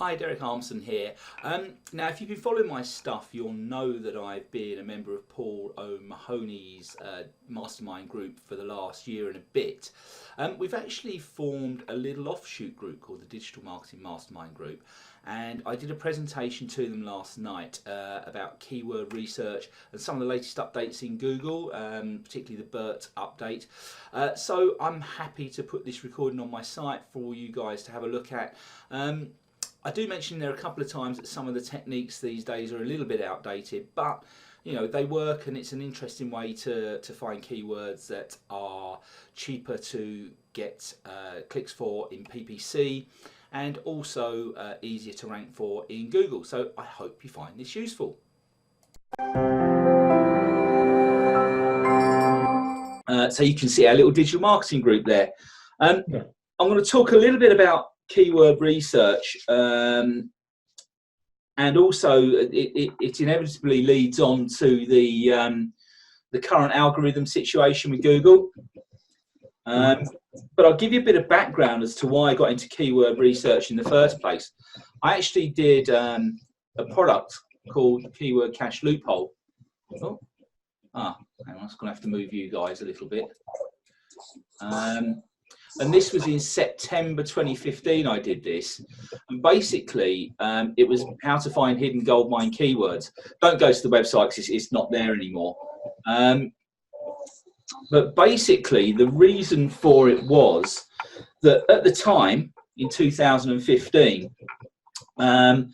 Hi, Derek Armson here. Now, if you've been following my stuff, you'll know that I've been a member of Paul O'Mahony's Mastermind Group for the last year and a bit. We've actually formed a little offshoot group called the Digital Mastermind Group, and I did a presentation to them last night about keyword research and some of the latest updates in Google, particularly the Bert update. So I'm happy to put this recording on my site for you guys to have a look at. I do mention there a couple of times that some of the techniques these days are a little bit outdated, but you know, they work, and it's an interesting way to find keywords that are cheaper to get clicks for in PPC, and also easier to rank for in Google. So I hope you find this useful. So you can see our little digital marketing group there. I'm going to talk a little bit about keyword research, and also it inevitably leads on to the current algorithm situation with Google. But I'll give you a bit of background as to why I got into keyword research in the first place. I actually did a product called Keyword Cache Loophole. Oh, hang on, I'm just going to have to move you guys a little bit. And this was in September 2015 I did this. And basically, it was how to find hidden goldmine keywords. Don't go to the website because it's not there anymore. But basically, the reason for it was that at the time, in 2015, there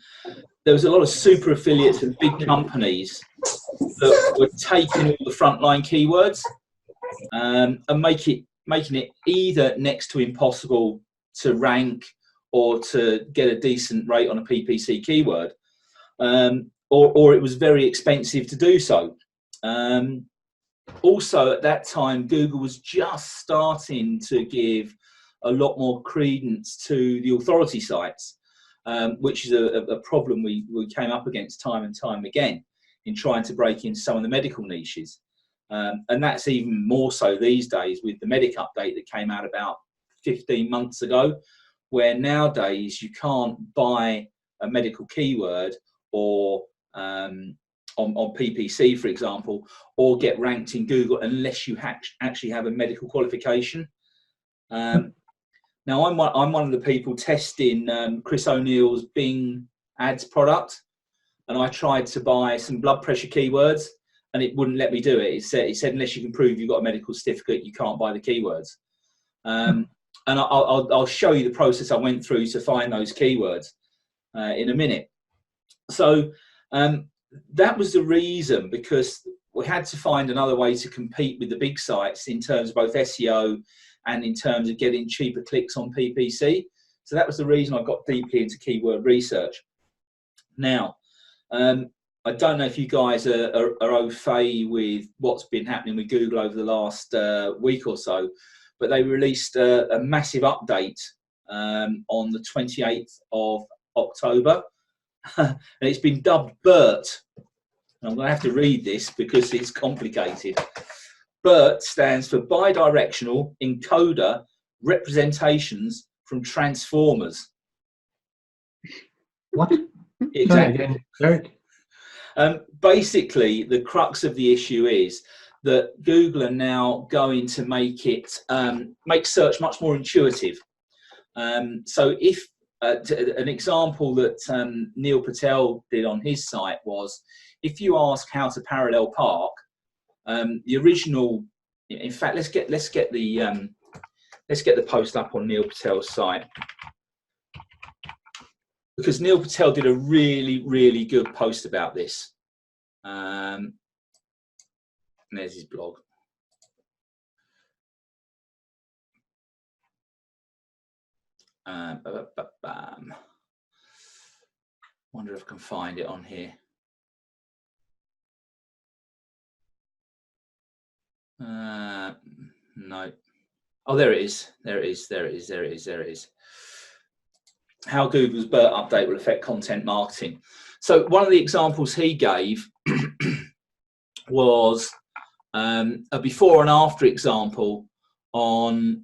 was a lot of super affiliates and big companies that were taking all the frontline keywords and making it either next to impossible to rank or to get a decent rate on a PPC keyword, or it was very expensive to do so. Also, at that time, Google was just starting to give a lot more credence to the authority sites, which is a problem we came up against time and time again in trying to break into some of the medical niches. And that's even more so these days with the Medic update that came out about 15 months ago, where nowadays you can't buy a medical keyword or on PPC, for example, or get ranked in Google unless you actually have a medical qualification. Now, I'm one of the people testing Chris O'Neill's Bing ads product, and I tried to buy some blood pressure keywords, and it wouldn't let me do it. It said unless you can prove you've got a medical certificate, you can't buy the keywords. And I'll show you the process I went through to find those keywords in a minute. So that was the reason, because we had to find another way to compete with the big sites in terms of both SEO and in terms of getting cheaper clicks on PPC. So that was the reason I got deeply into keyword research. Now, I don't know if you guys are au fait with what's been happening with Google over the last week or so, but they released a massive update on the 28th of October, and it's been dubbed Bert. And I'm going to have to read this because it's complicated. Bert stands for Bidirectional Encoder Representations from Transformers. What? Exactly. Sorry, Basically, the crux of the issue is that Google are now going to make it make search much more intuitive. So, if an example that Neil Patel did on his site was, if you ask how to parallel park, the original. In fact, let's get the post up on Neil Patel's site, because Neil Patel did a really good post about this. And there's his blog. Wonder if I can find it on here. No. Oh, there it is. There it is. How Google's Bert update will affect content marketing. So one of the examples he gave was a before and after example on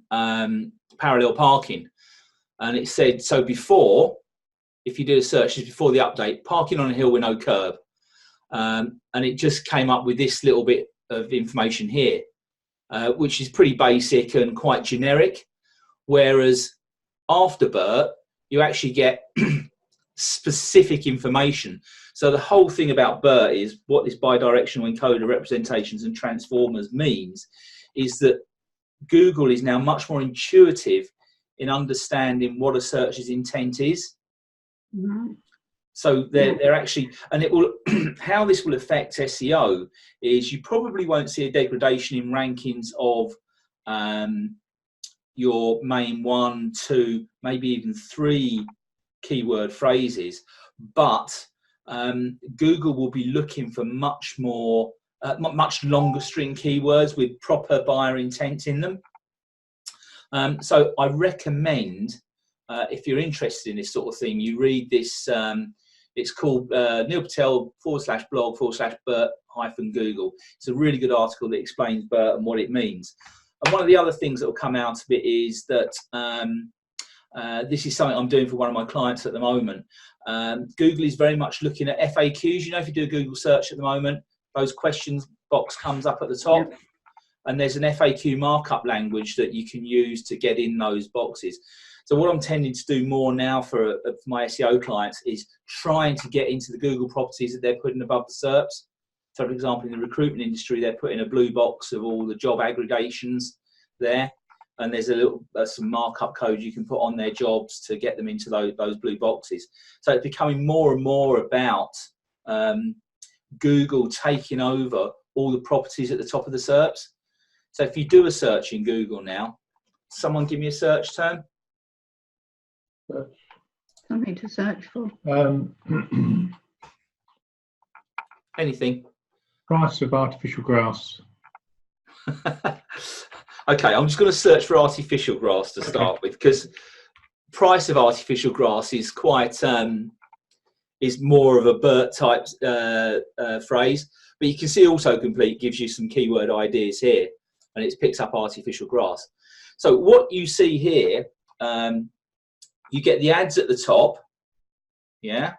parallel parking. And it said, so before, if you did a search before the update, parking on a hill with no curb. And it just came up with this little bit of information here, which is pretty basic and quite generic. Whereas after Bert, you actually get specific information. So the whole thing about Bert is what this bidirectional encoder representations and transformers means is that Google is now much more intuitive in understanding what a search's intent is. Mm-hmm. So they're actually, and it will, how this will affect SEO is you probably won't see a degradation in rankings of your main 1, 2, maybe even 3 keyword phrases, but Google will be looking for much more, much longer string keywords with proper buyer intent in them. So I recommend, if you're interested in this sort of thing, you read this. It's called Neil Patel /blog/Bert-Google. It's a really good article that explains Bert and what it means. And one of the other things that will come out of it is that this is something I'm doing for one of my clients at the moment. Google is very much looking at FAQs. You know, if you do a Google search at the moment, those questions box comes up at the top. Yeah. And there's an FAQ markup language that you can use to get in those boxes. So what I'm tending to do more now for my SEO clients is trying to get into the Google properties that they're putting above the SERPs. So for example, in the recruitment industry, they're putting a blue box of all the job aggregations there. And there's a little some markup code you can put on their jobs to get them into those blue boxes. So it's becoming more and more about Google taking over all the properties at the top of the SERPs. So if you do a search in Google now, someone give me a search term. Something to search for. Anything. Price of artificial grass. Okay, I'm just going to search for artificial grass to start with, because price of artificial grass is quite is more of a Bert type phrase, but you can see autocomplete gives you some keyword ideas here, and it picks up artificial grass. So what you see here, you get the ads at the top, yeah.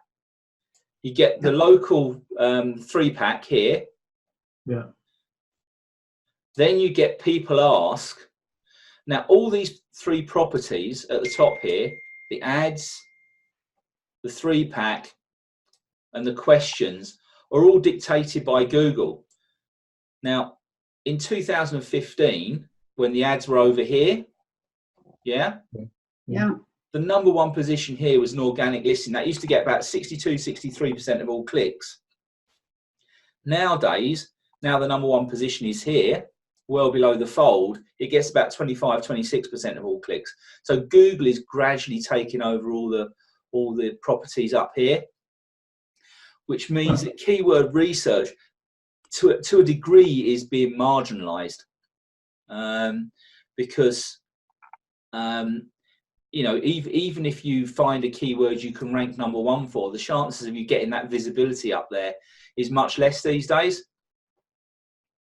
You get the local 3-pack here. Yeah. Then you get people ask. Now, all these 3 properties at the top here, the ads, the 3-pack, and the questions, are all dictated by Google. Now, in 2015, when the ads were over here, yeah, the number 1 position here was an organic listing. That used to get about 62, 63% of all clicks. Nowadays, now the number 1 position is here, well below the fold, it gets about 25, 26% of all clicks. So Google is gradually taking over all the properties up here, which means that keyword research to a degree is being marginalized, because you know, even if you find a keyword you can rank number 1 for, the chances of you getting that visibility up there is much less these days.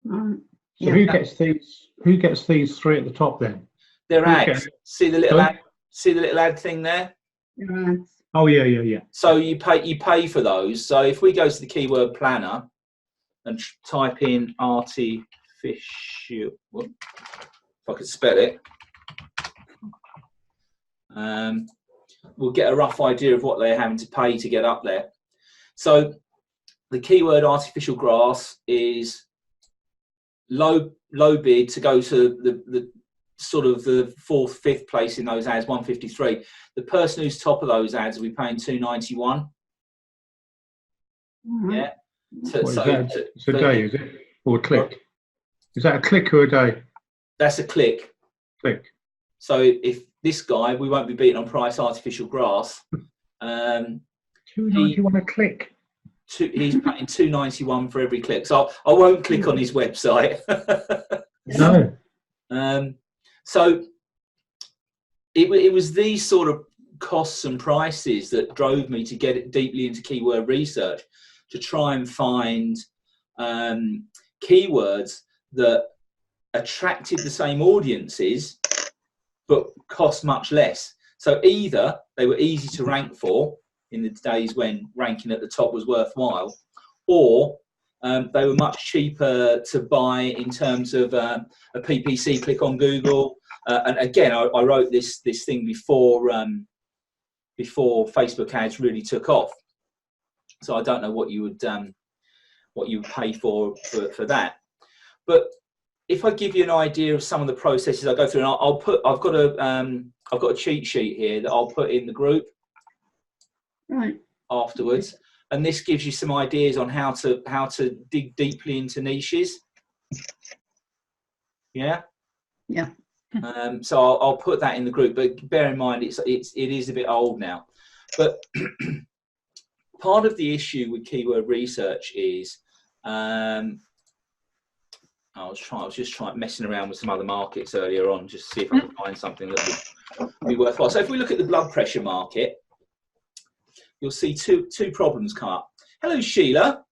So who gets these? Who gets these 3 at the top then? They're ads. See the little ad. See the little ad thing there. Oh yeah. So you pay for those. So if we go to the keyword planner and type in artificial, if I could spell it, we'll get a rough idea of what they're having to pay to get up there. So the keyword artificial grass is low bid to go to the sort of the 4th, 5th place in those ads, 153. The person who's top of those ads will be paying 291. Yeah. So it's a day, is it? Or a click? Is that a click or a day? That's a click. Click. So if this guy, we won't be beating on price artificial grass. 291 a click. He's paying 291 for every click. So I won't click on his website. No. So it was these sort of costs and prices that drove me to get it deeply into keyword research, to try and find keywords that attracted the same audiences but cost much less. So either they were easy to rank for, in the days when ranking at the top was worthwhile, or they were much cheaper to buy in terms of a PPC click on Google. And again, I wrote this thing before Facebook ads really took off. So I don't know what you would pay for that. But if I give you an idea of some of the processes I go through, and I've got a cheat sheet here that I'll put in the group afterwards, and this gives you some ideas on how to dig deeply into niches. Yeah. So I'll put that in the group, but bear in mind it is a bit old now. But part of the issue with keyword research is I was just messing around with some other markets earlier on, just to see if I can find something that would be worthwhile. So if we look at the blood pressure market, you'll see two problems come up. Hello, Sheila.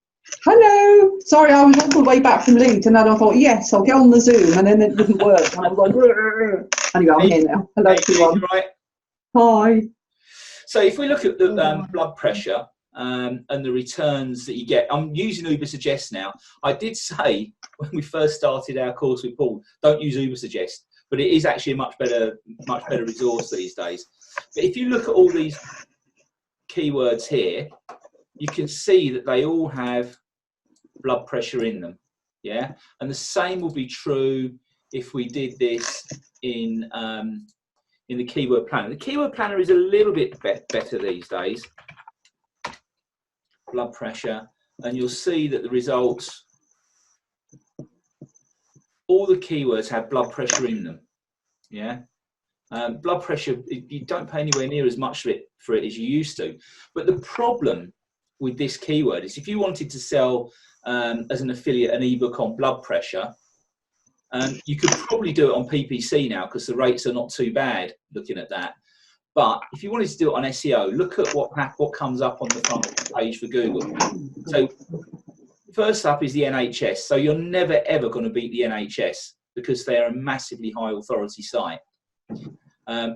Hello. Sorry, I was on the way back from Leeds, and then I thought, yes, I'll get on the Zoom, and then it wouldn't work. And I was like, "Rrr." Anyway, I'm here now. Hello, everyone. Right. Hi. So if we look at the blood pressure and the returns that you get, I'm using Ubersuggest now. I did say when we first started our course with Paul, don't use Ubersuggest, but it is actually a much better resource these days. But if you look at all these keywords here, you can see that they all have blood pressure in them. Yeah, and the same will be true if we did this in the keyword planner. The keyword planner is a little bit better these days. Blood pressure, and you'll see that the results, all the keywords have blood pressure in them. Yeah. Blood pressure, you don't pay anywhere near as much for it as you used to. But the problem with this keyword is if you wanted to sell as an affiliate an ebook on blood pressure, you could probably do it on PPC now because the rates are not too bad looking at that. But if you wanted to do it on SEO, look at what comes up on the front of the page for Google. So first up is the NHS. So you're never ever going to beat the NHS because they are a massively high authority site.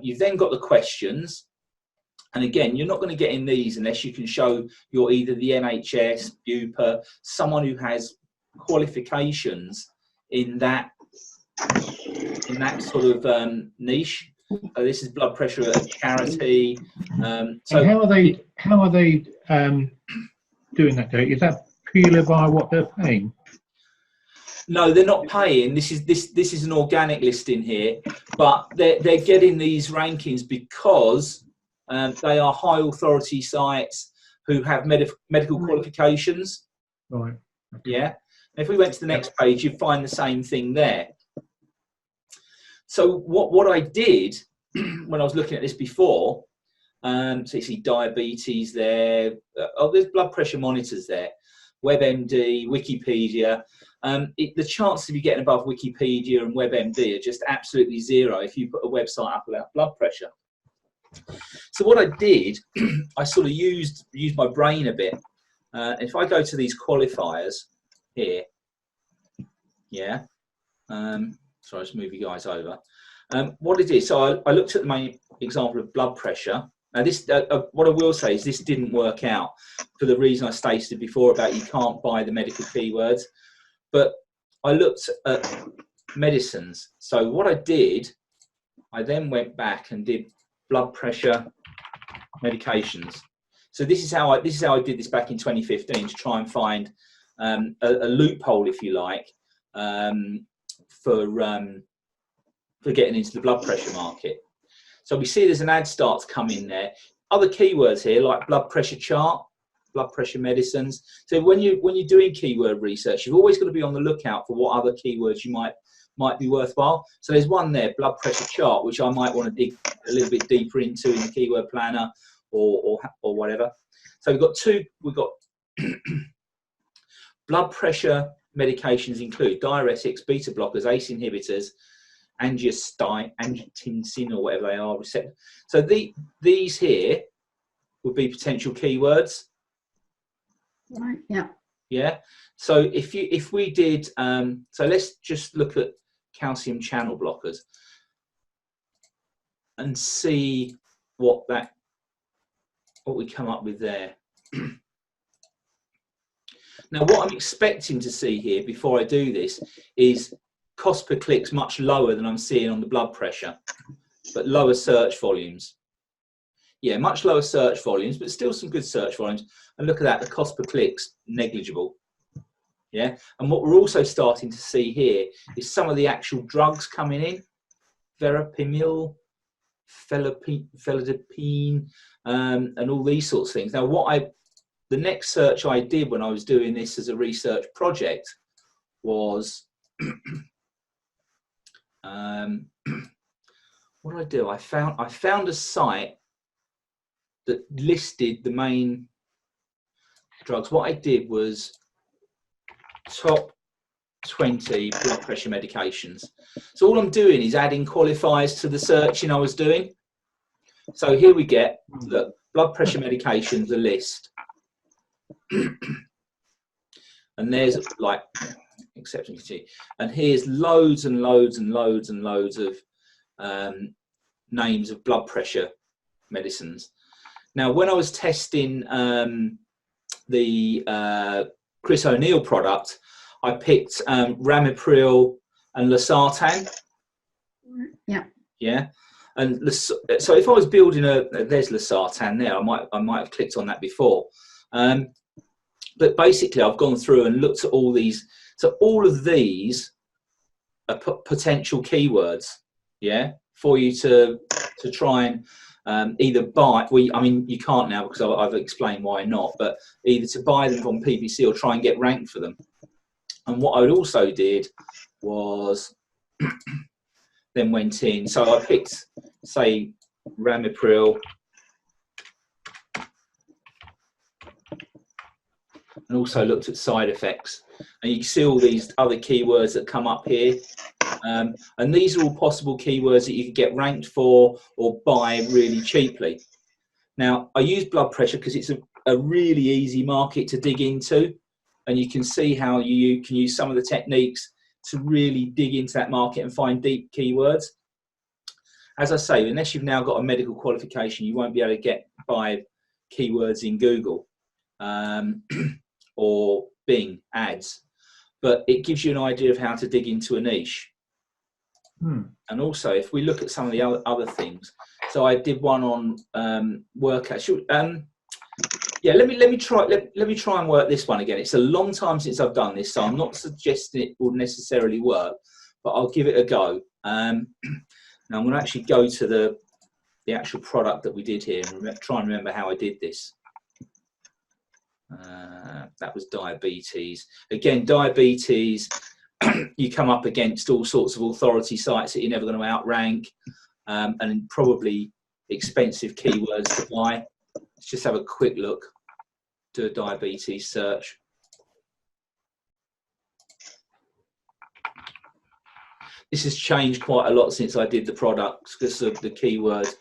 You've then got the questions, and again, you're not going to get in these unless you can show you're either the NHS, BUPA, someone who has qualifications in that sort of niche. This is blood pressure at a charity. So how are they doing that, Jake? Is that purely by what they're paying? No, they're not paying. This is an organic listing here, but they're getting these rankings because they are high authority sites who have medical qualifications. Right. Okay. Yeah. If we went to the next page, you'd find the same thing there. So what I did when I was looking at this before, so you see diabetes there. There's blood pressure monitors there. WebMD, Wikipedia. The chances of you getting above Wikipedia and WebMD are just absolutely zero if you put a website up without blood pressure. So what I did, I sort of used my brain a bit. If I go to these qualifiers here, yeah. So I'll just move you guys over. What it is, so I looked at my example of blood pressure. Now this, what I will say is this didn't work out for the reason I stated before about you can't buy the medical keywords. But I looked at medicines. So what I did, I then went back and did blood pressure medications. So this is how I did this back in 2015 to try and find a loophole, if you like, for getting into the blood pressure market. So we see there's an ad start to come in there. Other keywords here like blood pressure chart, blood pressure medicines. So when you're doing keyword research, you've always got to be on the lookout for what other keywords you might be worthwhile. So there's one there, blood pressure chart, which I might want to dig a little bit deeper into in the keyword planner or whatever. So we've got blood pressure medications include diuretics, beta blockers, ACE inhibitors, angiotensin or whatever they are, receptor. So these here would be potential keywords. Right. Yeah. Yeah. So if we did, so let's just look at calcium channel blockers and see what that what we come up with there. Now, what I'm expecting to see here before I do this is cost per clicks much lower than I'm seeing on the blood pressure, but lower search volumes. Yeah, much lower search volumes, but still some good search volumes. And look at that, the cost per click's negligible. Yeah, and what we're also starting to see here is some of the actual drugs coming in, verapamil, felidipine, and all these sorts of things. Now, the next search I did when I was doing this as a research project was, what did I do? I found a site that listed the main drugs. What I did was top 20 blood pressure medications. So all I'm doing is adding qualifiers to the searching I was doing. So here we get, look, blood pressure medications, a list. And there's like, accept and continue. And here's loads and loads and loads and loads of names of blood pressure medicines. Now, when I was testing the Chris O'Neill product, I picked ramipril and losartan. Yeah. Yeah. And so if I was building there's losartan there, I might have clicked on that before. But basically, I've gone through and looked at all these. So all of these are potential keywords, yeah, for you to try and either buy. I mean, you can't now because I've explained why not. But either to buy them from PPC or try and get ranked for them. And what I also did was then went in. So I picked, say, ramipril. And also looked at side effects, and you can see all these other keywords that come up here, and these are all possible keywords that you can get ranked for or buy really cheaply. Now, I use blood pressure because it's a really easy market to dig into, and you can see how you can use some of the techniques to really dig into that market and find deep keywords. As I say, unless you've now got a medical qualification, you won't be able to buy keywords in Google. Or Bing ads, but it gives you an idea of how to dig into a niche. And also, if we look at some of the other things, so I did one on workout. Yeah, let me try and work this one again. It's a long time since I've done this, so I'm not suggesting it will necessarily work, but I'll give it a go. Now I'm going to actually go to the actual product that we did here and try and remember how I did this. That was diabetes. Again, diabetes, you come up against all sorts of authority sites that you're never going to outrank, and probably expensive keywords to buy. Let's just have a quick look, do a diabetes search. This has changed quite a lot since I did the products because of the keywords.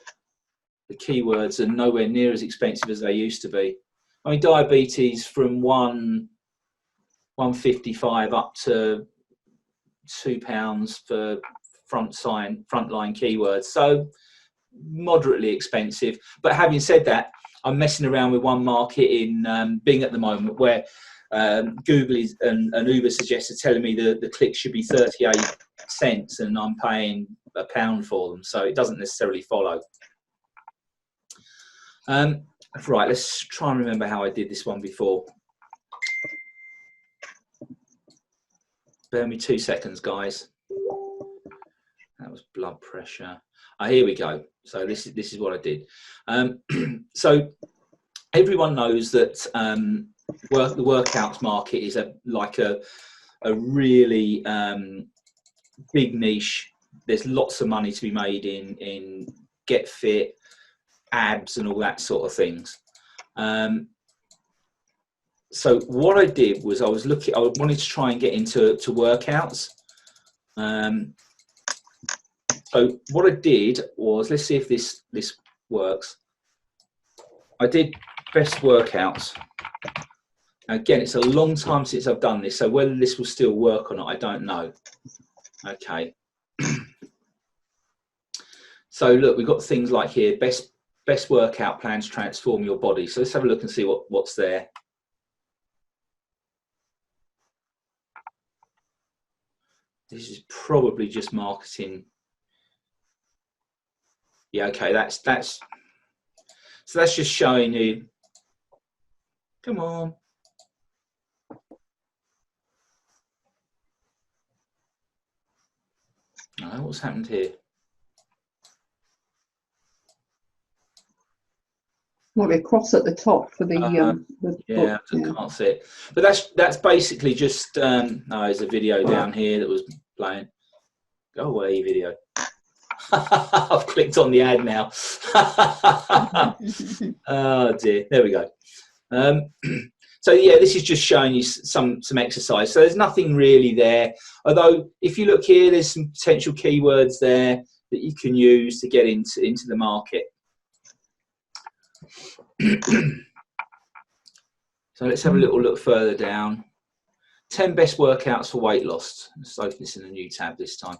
The keywords are nowhere near as expensive as they used to be. I mean, diabetes from $155 up to £2 for frontline keywords. So moderately expensive. But having said that, I'm messing around with one market in Bing at the moment where Google and Uber suggested telling me the clicks should be 38 cents and I'm paying £1 for them. So it doesn't necessarily follow. Right, let's try and remember how I did this one before. Bear me 2 seconds, guys. That was blood pressure. Here we go. So this is what I did. So everyone knows that the workouts market is like a really big niche. There's lots of money to be made in Get Fit, abs and all that sort of things. So what I did was I wanted to try and get into workouts. So what I did was, let's see if this works. I did best workouts. Again, it's a long time since I've done this, so whether this will still work or not, I don't know. Okay. So look, we've got things like here, best best workout plans transform your body. So let's have a look and see what's there. This is probably just marketing. Yeah, okay, so that's just showing you. Come on. No, what's happened here? Might be a cross at the top for the yeah, book. Yeah. I can't see it. But that's basically just no, there's a video down here that was playing. Go away, video. I've clicked on the ad now. Oh dear, there we go. So yeah, this is just showing you some exercise. So there's nothing really there. Although if you look here, there's some potential keywords there that you can use to get into the market. So let's have a little look further down. 10 best workouts for weight loss. Let's open this in a new tab this time.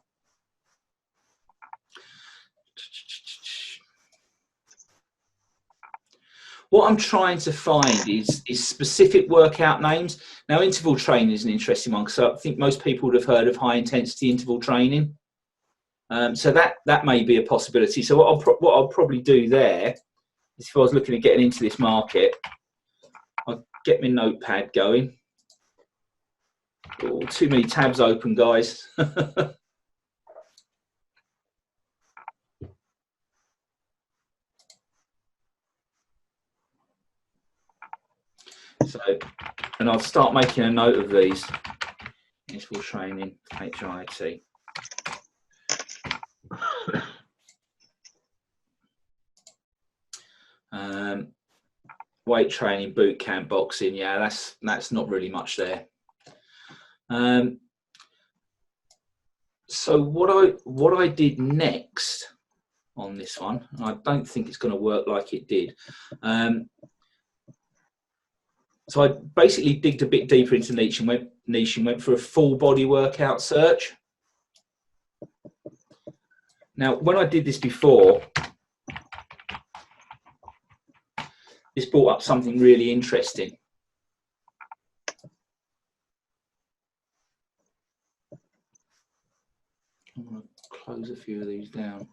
What I'm trying to find is specific workout names. Now, interval training is an interesting one because I think most people would have heard of high intensity interval training. So that may be a possibility. So what I'll probably do there is, if I was looking at getting into this market, I'll get my notepad going. Oh, too many tabs open, guys. So, and I'll start making a note of these. Interval training, HIIT. Weight training, boot camp, boxing. Yeah, that's not really much there. So what I did next on this one, and I don't think it's going to work like it did. So I basically digged a bit deeper into niche and went for a full body workout search. Now, when I did this before, this brought up something really interesting. I'm going to close a few of these down.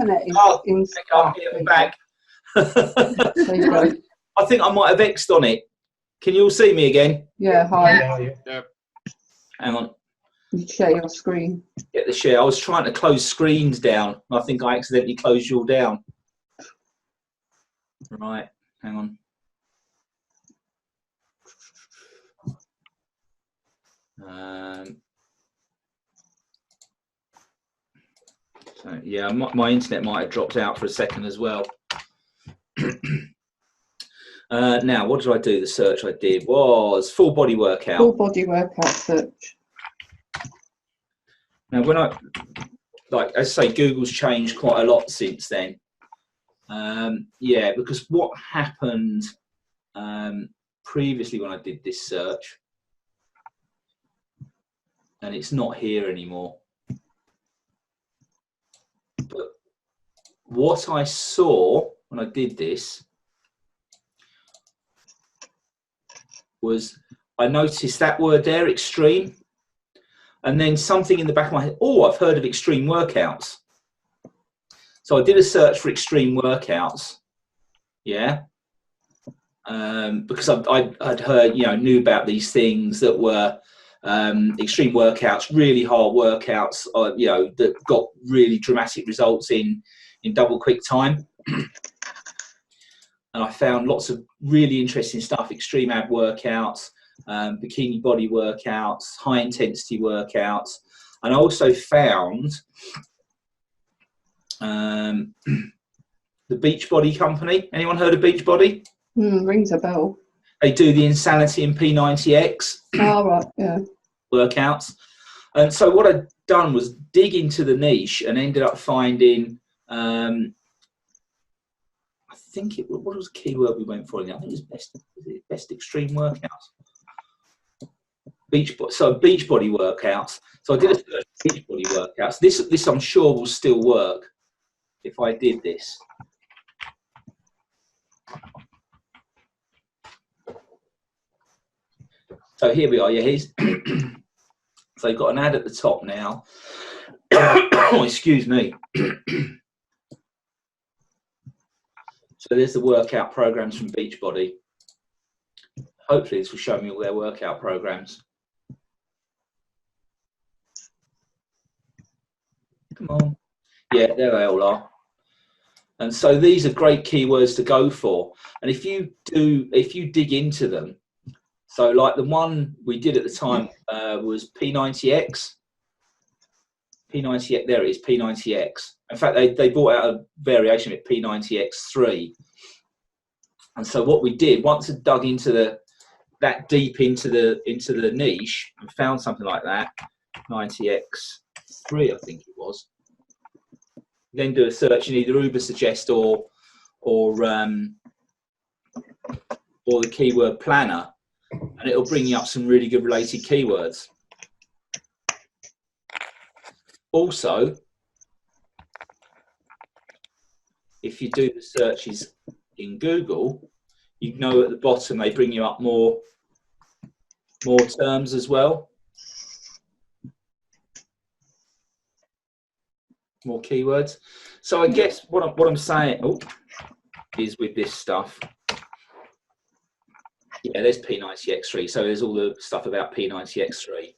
Oh, I'm back. There you go. I think I might have X'd on it. Can you all see me again? Yeah, hi. Yeah. Hang on. You share your screen. Get the share. I was trying to close screens down. I think I accidentally closed you all down. Right. Hang on. So yeah, my internet might have dropped out for a second as well. Now, what did I do? The search I did was full body workout. Full body workout search. Now, when I, like, as I say, Google's changed quite a lot since then. Yeah, because what happened previously when I did this search, and it's not here anymore. But what I saw when I did this was I noticed that word there, extreme, and then something in the back of my head, oh, I've heard of extreme workouts. So I did a search for extreme workouts, yeah, because I'd heard, you know, knew about these things that were extreme workouts, really hard workouts, you know, that got really dramatic results in double quick time. And I found lots of really interesting stuff: extreme ab workouts, bikini body workouts, high intensity workouts, and I also found the Beachbody company. Anyone heard of Beachbody? Rings a bell. They do the Insanity and P90X right, yeah. workouts. And so what I'd done was dig into the niche and ended up finding, I think it, what was the keyword we went for? I think it was best extreme workouts. Beachbody workouts. So I did a search Beachbody workouts. This I'm sure will still work if I did this. So here we are. Yeah, here's so you've got an ad at the top now. Oh, excuse me. So there's the workout programs from Beachbody. Hopefully this will show me all their workout programs. Come on. Yeah, there they all are. And so these are great keywords to go for. And if you dig into them, so like the one we did at the time was P90X. P90X, there it is, P90X. In fact, they brought out a variation of it, P90X3. And so what we did, once I dug into that deep into the niche and found something like that, 90X3, I think it was. Then do a search in either Ubersuggest or the keyword planner, and it'll bring you up some really good related keywords. Also, if you do the searches in Google, you know at the bottom they bring you up more terms as well, more keywords. So I guess what I'm saying is with this stuff, yeah, there's P90X3. So there's all the stuff about P90X3.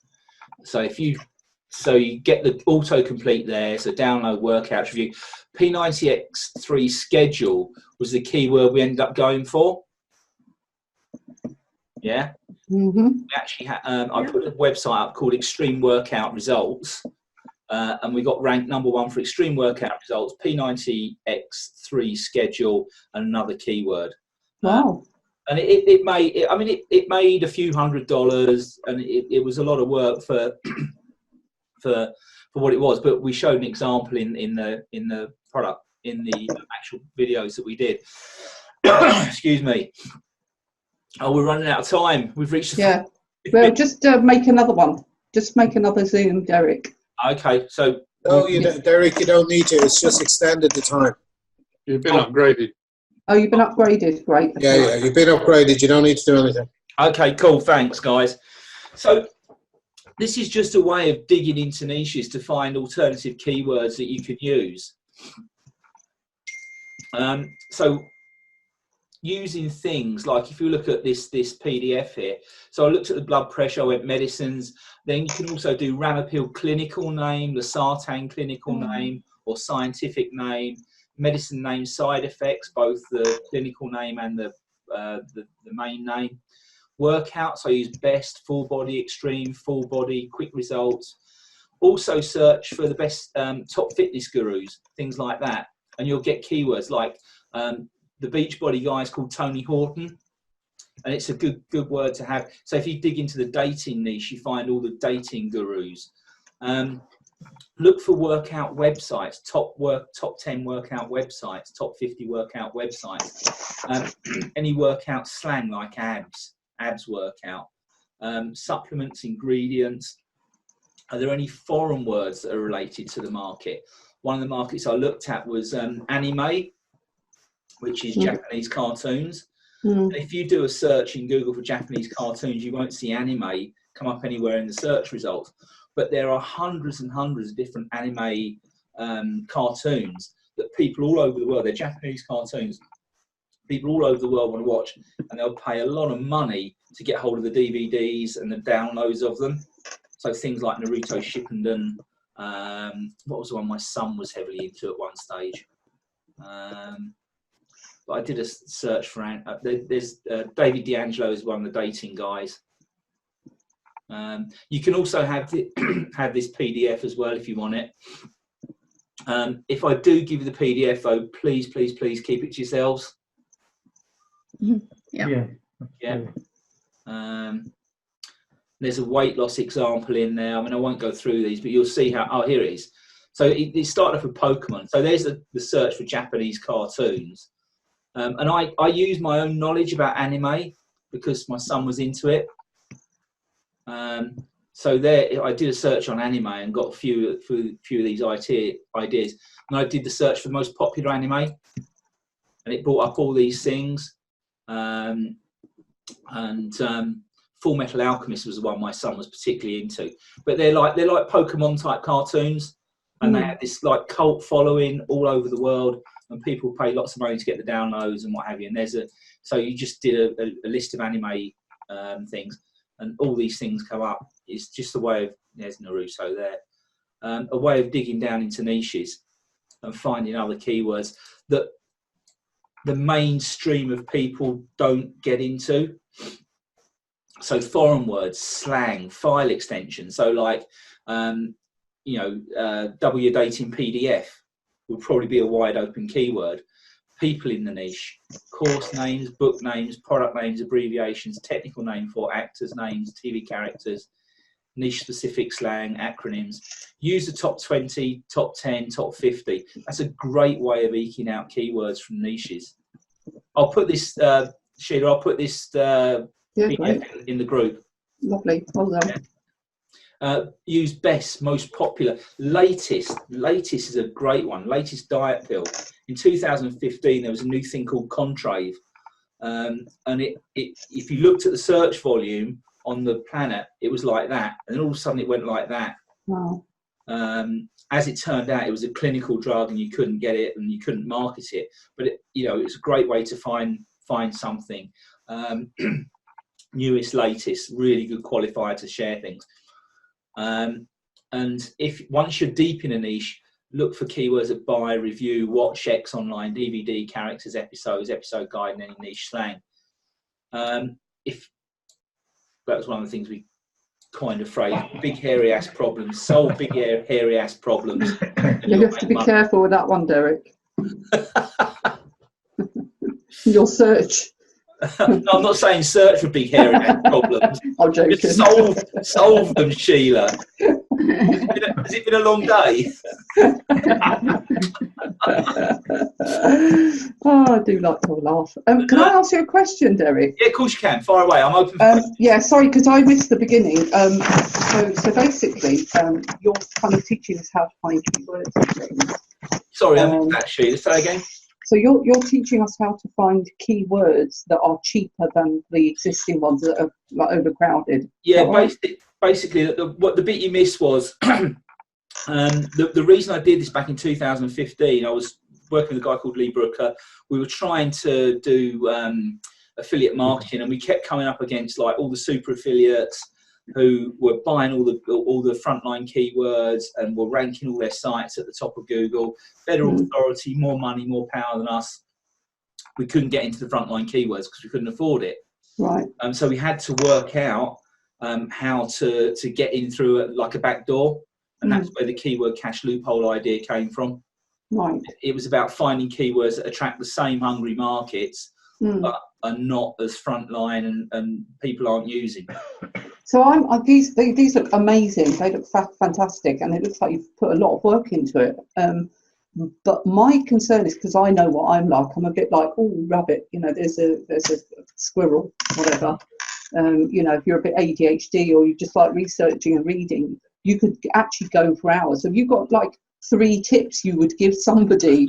So you get the autocomplete there. So download workout review. P90X3 schedule was the keyword we ended up going for. Yeah. Mm-hmm. We actually I put a website up called Extreme Workout Results, and we got ranked #1 for extreme workout results. P90X3 schedule and another keyword. Wow. And it made a few $100s, and it was a lot of work for what it was. But we showed an example in the product, in the actual videos that we did. Excuse me. Oh, we're running out of time. We've reached. Yeah. Well, just make another one. Just make another Zoom, Derek. Okay. So. No, Derek, you don't need to. It's just extended the time. You've been upgraded. Oh, you've been upgraded. Great. Yeah, you've been upgraded. You don't need to do anything. Okay, cool. Thanks, guys. So this is just a way of digging into niches to find alternative keywords that you could use. So using things like, if you look at this PDF here, so I looked at the blood pressure, I went medicines, then you can also do Ramapil clinical name, losartan clinical name, or scientific name, medicine name, side effects, both the clinical name and the main name. Workouts, I use best, full body, extreme, full body, quick results. Also search for the best top fitness gurus, things like that, and you'll get keywords like the Beachbody guy is called Tony Horton, and it's a good word to have. So if you dig into the dating niche, you find all the dating gurus. Look for workout websites, top 10 workout websites, top 50 workout websites. Any workout slang like abs workout, supplements, ingredients. Are there any foreign words that are related to the market? One of the markets I looked at was anime, which is Japanese cartoons. And if you do a search in Google for Japanese cartoons, you won't see anime come up anywhere in the search results. But there are hundreds and hundreds of different anime cartoons that people all over the world, they're Japanese cartoons, people all over the world want to watch, and they'll pay a lot of money to get hold of the DVDs and the downloads of them. So things like Naruto Shippuden, what was the one my son was heavily into at one stage? But I did a search for, there's David D'Angelo is one of the dating guys. You can also have this PDF as well if you want it. If I do give you the PDF though, please keep it to yourselves. Yeah. There's a weight loss example in there. I mean, I won't go through these, but you'll see how. Oh, here it is. So it started off with Pokemon. So there's the search for Japanese cartoons, and I use my own knowledge about anime because my son was into it. So there, I did a search on anime and got a few of these ideas. And I did the search for the most popular anime, and it brought up all these things. Full Metal Alchemist was the one my son was particularly into. But they're like Pokemon type cartoons, and they had this like cult following all over the world, and people pay lots of money to get the downloads and what have you. And so you just did a list of anime things, and all these things come up. It's just a way of, there's Naruto there, a way of digging down into niches and finding other keywords that the mainstream of people don't get into. So foreign words, slang, file extensions. So like, W dating PDF would probably be a wide open keyword. People in the niche, course names, book names, product names, abbreviations, technical name for actors' names, TV characters, niche specific slang, acronyms. Use the top 20, top 10, top 50. That's a great way of eking out keywords from niches. I'll put this, Sheila, I'll put this PDF in the group. Lovely, well done. Use best, most popular, latest. Latest is a great one. Latest diet pill. In 2015, there was a new thing called Contrave, and if you looked at the search volume on the planet, it was like that, and then all of a sudden it went like that. Wow. As it turned out, it was a clinical drug, and you couldn't get it, and you couldn't market it. But it's a great way to find something. Newest, latest, really good qualifier to share things. And if once you're deep in a niche, look for keywords that buy, review, watch, X online, DVD, characters, episodes, episode guide, and any niche slang. If that was one of the things we coined a phrase, big hairy ass problems, solve big hairy ass problems. You have to be careful with that one, Derek. Your search. No, I'm not saying search for big hairy ass problems. I'm joking. Just solve them, Sheila. Has it been a long day? Oh, I do like to laugh. Can I ask you a question, Derek? Yeah, of course you can. Fire away. I'm open. Yeah, sorry, because I missed the beginning. So basically, you're kind of teaching us how to find keywords and things. Sorry, I missed that, Sheila. Say again. So you're teaching us how to find keywords that are cheaper than the existing ones that are like overcrowded. Yeah, right? basically, what the bit you missed was the reason I did this back in 2015. I was working with a guy called Lee Brooker. We were trying to do affiliate marketing, and we kept coming up against like all the super affiliates who were buying all the frontline keywords and were ranking all their sites at the top of Google. Better authority, more money, more power than us. We couldn't get into the frontline keywords because we couldn't afford it. Right. So we had to work out how to get in through like a back door, and that's where the keyword cache loophole idea came from. Right. It was about finding keywords that attract the same hungry markets, but are not as frontline and people aren't using. So these look amazing. They look fantastic, and it looks like you've put a lot of work into it. But my concern is because I know what I'm like. I'm a bit like, oh, rabbit. There's a squirrel, whatever. If you're a bit ADHD or you just like researching and reading, you could actually go for hours. Have you got like 3 tips you would give somebody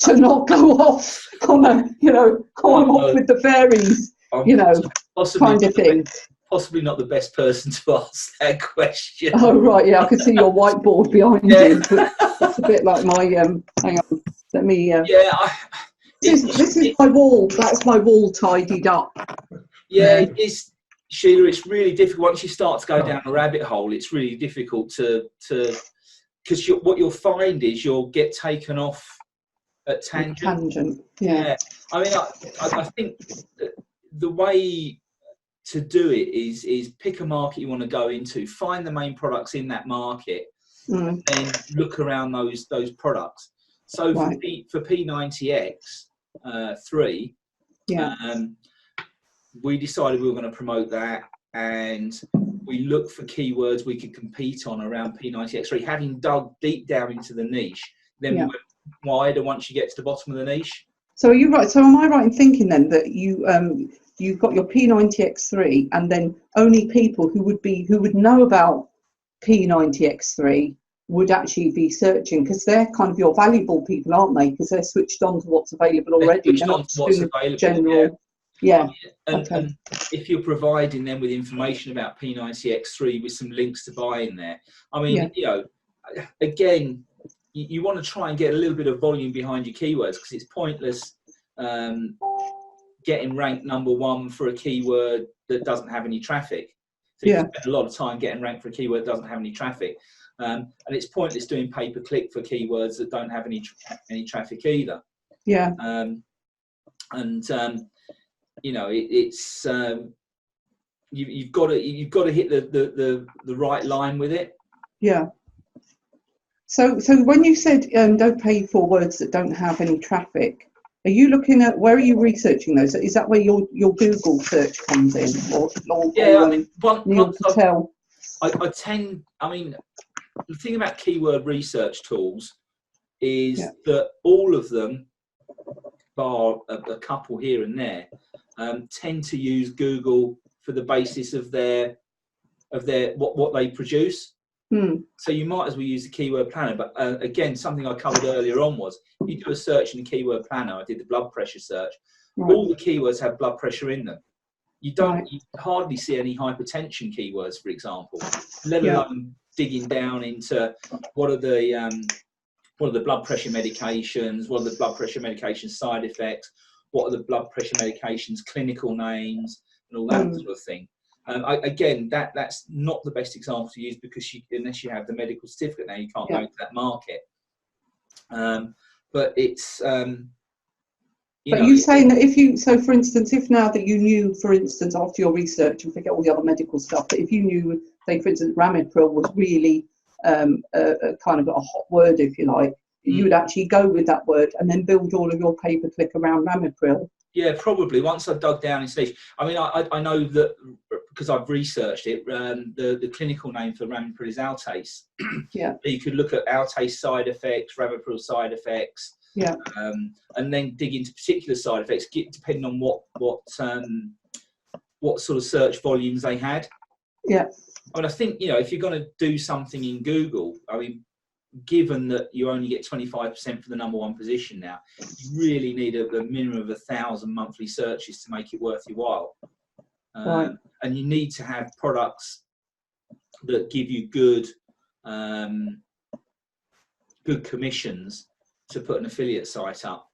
to not go off on off with the fairies, kind of thing? Possibly not the best person to ask that question. Oh right, yeah, I can see your whiteboard behind you. But that's a bit like my. Hang on, let me. This is my wall. That's my wall tidied up. Yeah, it's Sheila. It's really difficult once you start to go down a rabbit hole. It's really difficult to because what you'll find is you'll get taken off at tangent. Yeah. I mean, I think the way to do it is pick a market you want to go into, find the main products in that market, and look around those products. So for P90X 3, we decided we were going to promote that, and we looked for keywords we could compete on around P90X 3, having dug deep down into the niche. Then we went wider once you get to the bottom of the niche. So are you right? So am I right in thinking then that you you've got your P90X3, and then only people who would know about P90X3 would actually be searching, because they're kind of your valuable people, aren't they? Because they're switched on to what's available already. They're not what's available. General. Yeah. And, Okay. and if you're providing them with information about P90X3 with some links to buy in there, I mean, you know, again, you want to try and get a little bit of volume behind your keywords, because it's pointless getting ranked #1 for a keyword that doesn't have any traffic. So you spend a lot of time getting ranked for a keyword that doesn't have any traffic. And it's pointless doing pay-per-click for keywords that don't have any traffic either. Yeah. You know, it's you've got to hit the right line with it. Yeah. So when you said don't pay for words that don't have any traffic, are you looking at, where are you researching those? Is that where your Google search comes in, or I mean, Neil Patel? I mean, the thing about keyword research tools is that all of them, bar a couple here and there, tend to use Google for the basis of their what they produce. So you might as well use the keyword planner. But again, something I covered earlier on was, if you do a search in the keyword planner, I did the blood pressure search. All the keywords have blood pressure in them. You hardly see any hypertension keywords, for example, let alone digging down into what are the blood pressure medications, what are the blood pressure medication side effects, what are the blood pressure medications clinical names, and all that sort of thing. Again, that's not the best example to use, because unless you have the medical certificate now, you can't go into that market. But it's you're saying that so for instance, if now that you knew, for instance, after your research, and forget all the other medical stuff, that if you knew, say for instance, ramipril was really a kind of a hot word, if you like, you would actually go with that word and then build all of your pay-per-click around ramipril. Yeah, probably. Once I've dug down into niche. I mean, I know that because I've researched it, the clinical name for ramipril is Altase. You could look at Altase side effects, ramipril side effects, and then dig into particular side effects, depending on what sort of search volumes they had. I mean, I think, you know, if you're going to do something in Google, I mean, given that you only get 25% for the #1 position now, you really need a minimum of 1,000 monthly searches to make it worth your while. And you need to have products that give you good commissions to put an affiliate site up.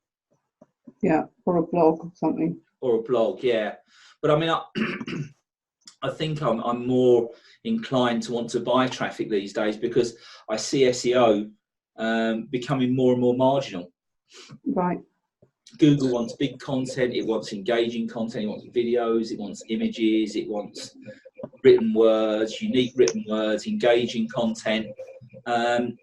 Or a blog or something. Or a blog, But I mean, I think I'm more inclined to want to buy traffic these days, because I see SEO becoming more and more marginal. Google wants big content, it wants engaging content, it wants videos, it wants images, it wants written words, unique written words, engaging content. And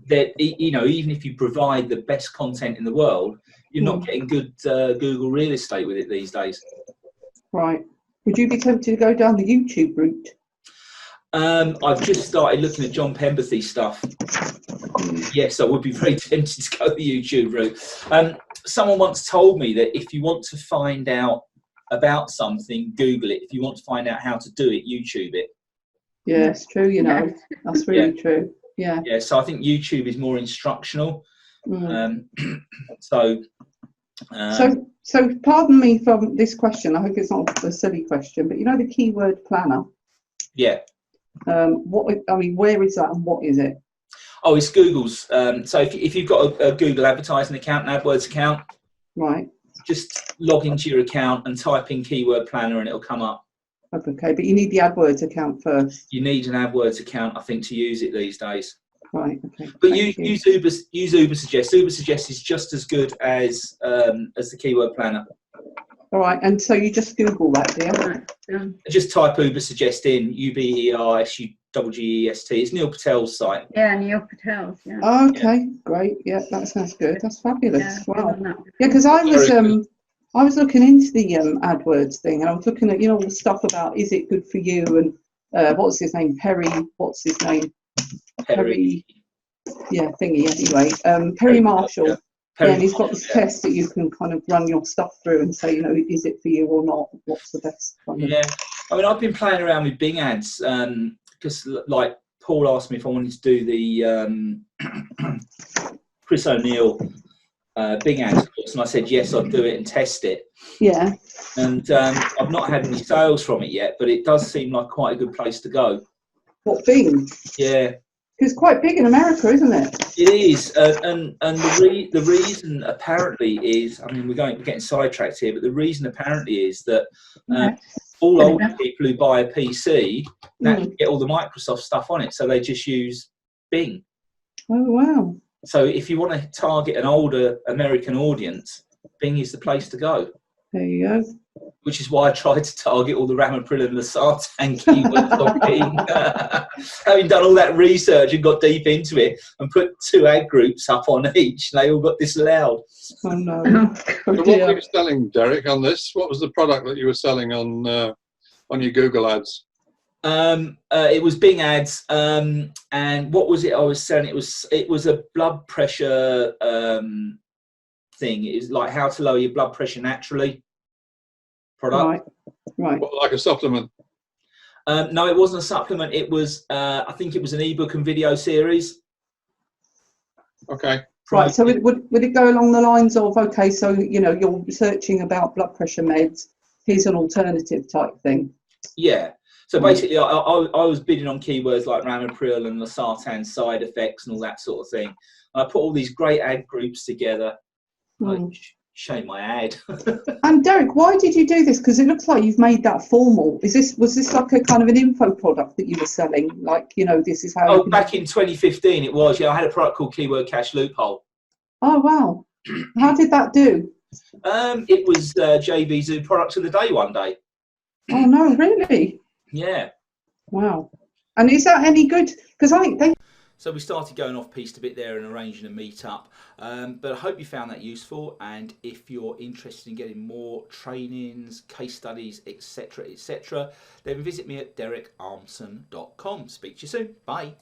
that, you know, even if you provide the best content in the world, you're not getting good Google real estate with it these days. Would you be tempted to go down the YouTube route? I've just started looking at John Pemberthy's stuff. Yes, I would be very tempted to go the YouTube route. Someone once told me that if you want to find out about something, Google it. If you want to find out how to do it, YouTube it. Yeah, it's true, you know. That's really true. So I think YouTube is more instructional. So pardon me from this question. I hope it's not a silly question, but you know the keyword planner? Where is that and what is it? Oh, it's Google's. So if you've got a Google advertising account, an AdWords account, just log into your account and type in keyword planner and it'll come up. Okay, but you need the AdWords account first. You need an AdWords account, I think, to use it these days. Okay. But use Ubersuggest. Ubersuggest is just as good as the keyword planner. All right, and so you just Google that, just type Ubersuggest in, UBERSUGGEST. It's Neil Patel's site. Neil Patel's. Okay, great. That sounds good. That's fabulous. Wow. Because I was looking into the AdWords thing, and I was looking at, you know, all the stuff about is it good for you, and what's his name, Perry thingy anyway. Perry Marshall. Yeah, and he's got this test that you can kind of run your stuff through and say, you know, is it for you or not? What's the best kind of... Yeah, I mean, I've been playing around with Bing ads because, like, Paul asked me if I wanted to do the Chris O'Neill Bing ads course, and I said yes, I'd do it and test it. Yeah. And I've not had any sales from it yet, but it does seem like quite a good place to go. What, Bing? Yeah. It's quite big in America, isn't it? It is, and the reason apparently is, I mean, we're getting sidetracked here, but the reason apparently is that all older people who buy a PC naturally get all the Microsoft stuff on it, so they just use Bing. Oh, wow. So if you want to target an older American audience, Bing is the place to go. There you go. Which is why I tried to target all the Ramapril and the Sartan keywords on Bing. Having done all that research and got deep into it and put 2 ad groups up on each, and they all got disallowed. Oh, no. So what were you selling, Derek, on this? What was the product that you were selling on your Google ads? It was Bing ads, and what was it I was selling? It was a blood pressure thing. It was like how to lower your blood pressure naturally product. Right. What, like a supplement? No, it wasn't a supplement. It was, I think it was an ebook and video series. Okay. Right. So would it go along the lines of, okay, so, you know, you're researching about blood pressure meds, here's an alternative type thing? Yeah. So basically, I was bidding on keywords like Ramapril and losartan side effects and all that sort of thing. And I put all these great ad groups together. Shame my ad. And Derek, why did you do this? Because it looks like you've made that formal. Was this like a kind of an info product that you were selling? Like, you know, this is how... Oh, back in 2015 it was. Yeah, I had a product called Keyword Cache Loophole. Oh, wow. How did that do? It was JV Zoo Product of the Day one day. Oh, no, really? Yeah. Wow. And is that any good? Because I think they... So we started going off piece a bit there and arranging a meet-up. But I hope you found that useful. And if you're interested in getting more trainings, case studies, etc., then visit me at derekarmson.com. Speak to you soon. Bye.